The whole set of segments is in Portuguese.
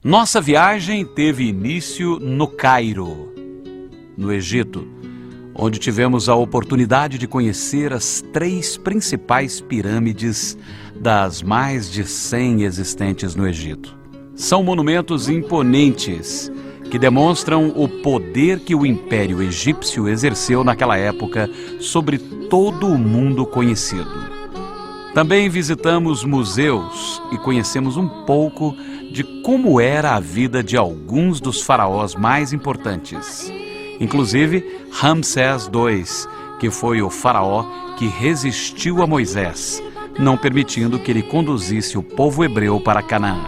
Nossa viagem teve início no Cairo, no Egito, onde tivemos a oportunidade de conhecer as 3 principais pirâmides das mais de 100 existentes no Egito. São monumentos imponentes que demonstram o poder que o Império Egípcio exerceu naquela época sobre todo o mundo conhecido. Também visitamos museus e conhecemos um pouco de como era a vida de alguns dos faraós mais importantes, inclusive Ramsés II, que foi o faraó que resistiu a Moisés, não permitindo que ele conduzisse o povo hebreu para Canaã.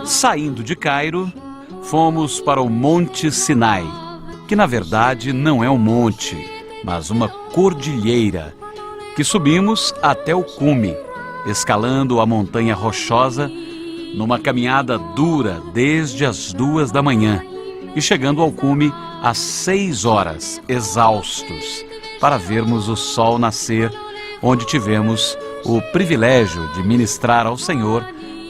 Saindo de Cairo, fomos para o Monte Sinai, que na verdade não é um monte, mas uma cordilheira, que subimos até o cume, escalando a montanha rochosa numa caminhada dura desde as 2 da manhã e chegando ao cume às 6 horas, exaustos, para vermos o sol nascer, onde tivemos o privilégio de ministrar ao Senhor,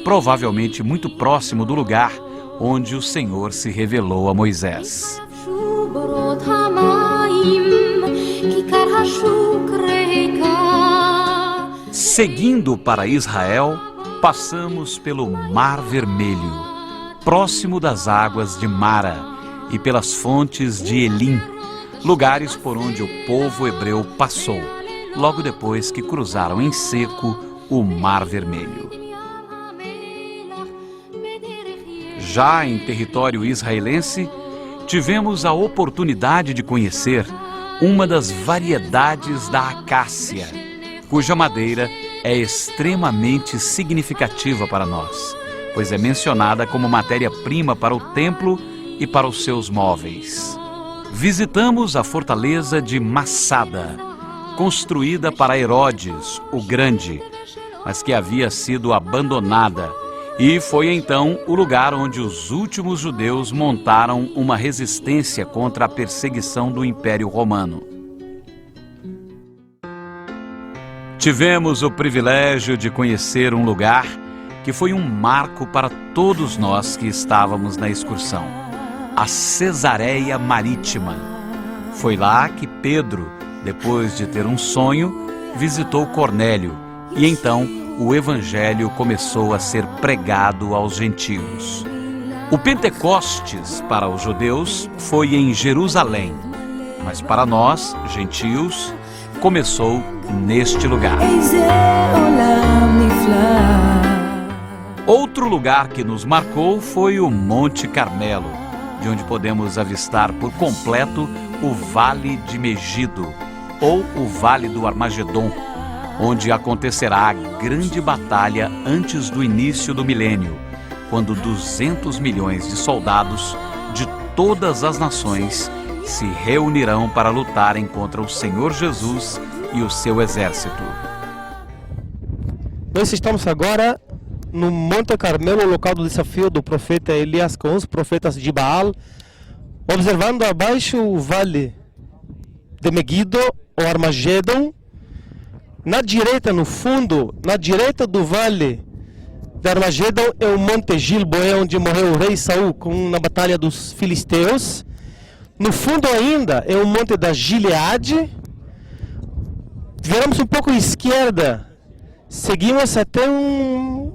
provavelmente muito próximo do lugar onde o Senhor se revelou a Moisés. Seguindo para Israel, passamos pelo Mar Vermelho, próximo das águas de Mara e pelas fontes de Elim, lugares por onde o povo hebreu passou, logo depois que cruzaram em seco o Mar Vermelho. Já em território israelense, tivemos a oportunidade de conhecer uma das variedades da acácia, cuja madeira é extremamente significativa para nós, pois é mencionada como matéria-prima para o templo e para os seus móveis. Visitamos a fortaleza de Massada, construída para Herodes, o Grande, mas que havia sido abandonada, e foi então o lugar onde os últimos judeus montaram uma resistência contra a perseguição do Império Romano. Tivemos o privilégio de conhecer um lugar que foi um marco para todos nós que estávamos na excursão, a Cesareia Marítima. Foi lá que Pedro, depois de ter um sonho, visitou Cornélio e então o Evangelho começou a ser pregado aos gentios. O Pentecostes para os judeus foi em Jerusalém, mas para nós, gentios, começou neste lugar. Outro lugar que nos marcou foi o Monte Carmelo, de onde podemos avistar por completo o Vale de Megido, ou o Vale do Armagedon, onde acontecerá a grande batalha antes do início do milênio, quando 200 milhões de soldados de todas as nações se reunirão para lutarem contra o Senhor Jesus e o seu exército. Nós estamos agora no Monte Carmelo, local do desafio do profeta Elias com os profetas de Baal, observando abaixo o Vale de Megido, o Armagedon. Na direita, no fundo, na direita do Vale de Armagedon é o Monte Gilboé, onde morreu o rei Saul na batalha dos filisteus. No fundo ainda é o Monte da Gileade. Viramos um pouco à esquerda, seguimos até um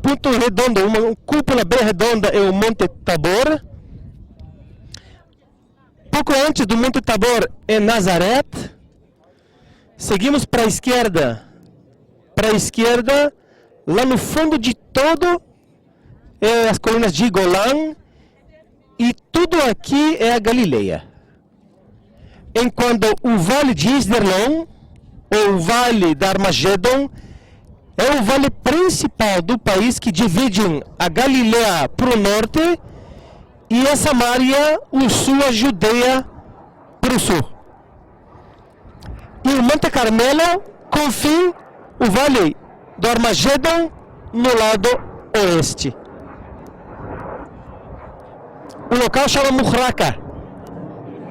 ponto redondo, uma cúpula bem redonda, é o Monte Tabor. Pouco antes do Monte Tabor é Nazaré. Seguimos para a esquerda, lá no fundo de todo é as colinas de Golã, e tudo aqui é a Galileia. Enquanto o Vale de Esderlon, ou o Vale da Armagedon, é o vale principal do país que divide a Galileia para o norte e a Samaria, o sul, a Judeia, para o sul. E o Monte Carmelo, com fim, o Vale do Armagedon, no lado oeste. O local chama Muhraka,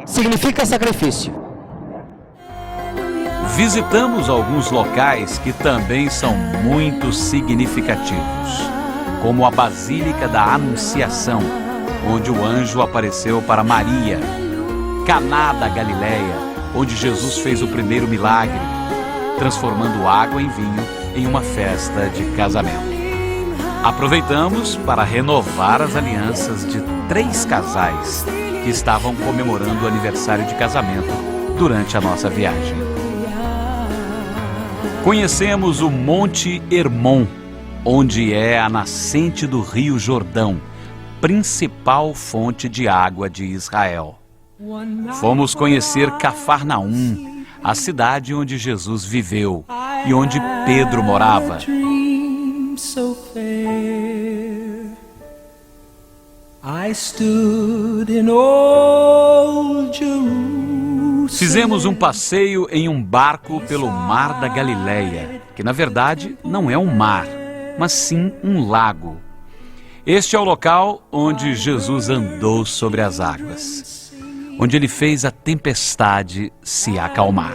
significa sacrifício. Visitamos alguns locais que também são muito significativos, como a Basílica da Anunciação, onde o anjo apareceu para Maria, Caná da Galileia, onde Jesus fez o primeiro milagre, transformando água em vinho em uma festa de casamento. Aproveitamos para renovar as alianças de 3 casais que estavam comemorando o aniversário de casamento durante a nossa viagem. Conhecemos o Monte Hermon, onde é a nascente do Rio Jordão, principal fonte de água de Israel. Fomos conhecer Cafarnaum, a cidade onde Jesus viveu e onde Pedro morava. Fizemos um passeio em um barco pelo Mar da Galileia, que na verdade não é um mar, mas sim um lago. Este é o local onde Jesus andou sobre as águas, onde ele fez a tempestade se acalmar.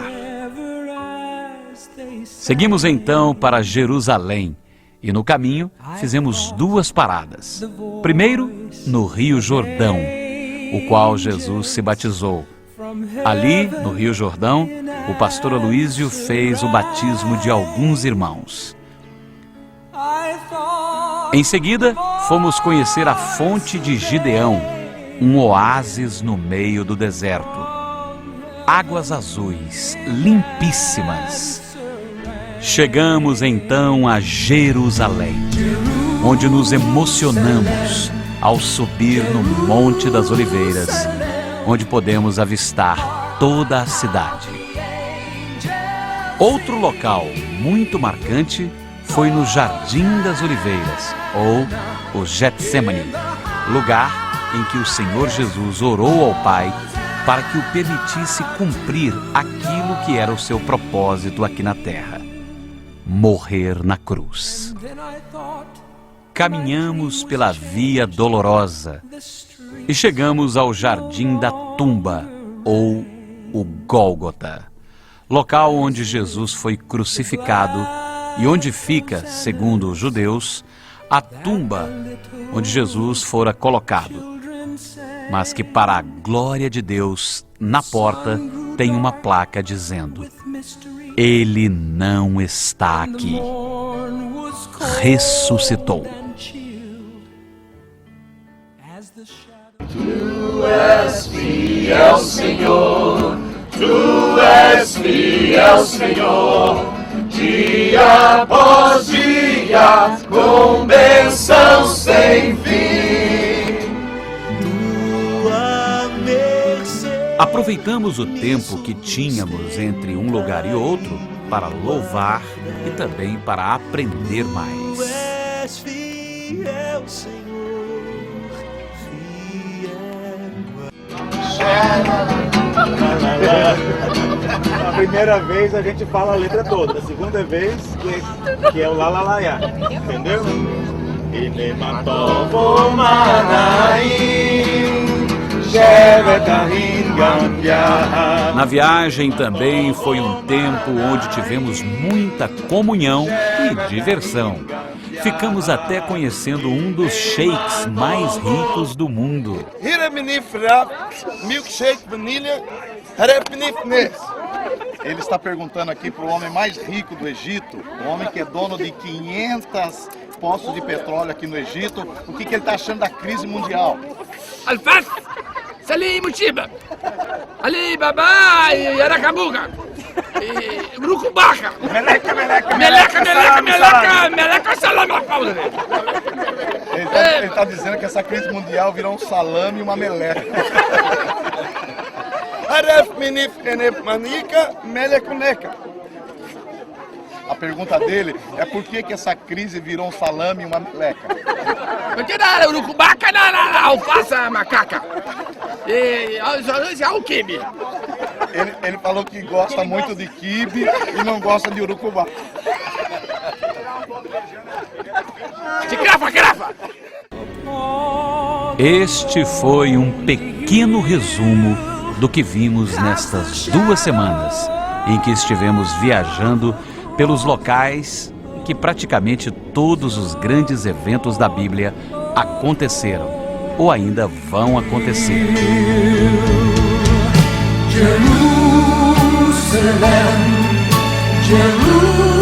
Seguimos então para Jerusalém e no caminho fizemos 2 paradas. Primeiro, no Rio Jordão, o qual Jesus se batizou. Ali, no Rio Jordão, o pastor Aloísio fez o batismo de alguns irmãos. Em seguida, fomos conhecer a fonte de Gideão, um oásis no meio do deserto. Águas azuis, limpíssimas. Chegamos então a Jerusalém, onde nos emocionamos ao subir no Monte das Oliveiras, onde podemos avistar toda a cidade. Outro local muito marcante foi no Jardim das Oliveiras, ou o Getsemane, lugar em que o Senhor Jesus orou ao Pai para que o permitisse cumprir aquilo que era o seu propósito aqui na terra: morrer na cruz. Caminhamos pela Via Dolorosa e chegamos ao Jardim da Tumba, ou o Gólgota, local onde Jesus foi crucificado e onde fica, segundo os judeus, a tumba onde Jesus fora colocado, mas que, para a glória de Deus, na porta tem uma placa dizendo: Ele não está aqui, ressuscitou. Tu és fiel, Senhor, Tu és fiel, Senhor, dia após dia, com bênção sem fim. Tua mercê. Aproveitamos o tempo que tínhamos entre um lugar e outro para louvar e também para aprender mais. Tu és fiel, Senhor. A primeira vez a gente fala a letra toda, a segunda vez que é o lá lá lá ya, entendeu? Na viagem também foi um tempo onde tivemos muita comunhão e diversão. Ficamos até conhecendo um dos sheiks mais ricos do mundo. Ele está perguntando aqui para o homem mais rico do Egito, o homem que é dono de 500 poços de petróleo aqui no Egito, o que ele está achando da crise mundial. Alfaz, Salim Muchiba, Ali Baba e Aracabuga, e Urucubaca, Meleca, salame, pausa dele. Ele está dizendo que essa crise mundial virou um salame e uma meleca. A pergunta dele é por que essa crise virou um salame e uma meleca? Porque na Urucubaca, na alface macaca. E o quibe. Ele falou que gosta muito de quibe e não gosta de urucubá. De grafa! Este foi um pequeno resumo do que vimos nestas 2 semanas em que estivemos viajando pelos locais em que praticamente todos os grandes eventos da Bíblia aconteceram ou ainda vão acontecer. Jerusalem, Jerusalem.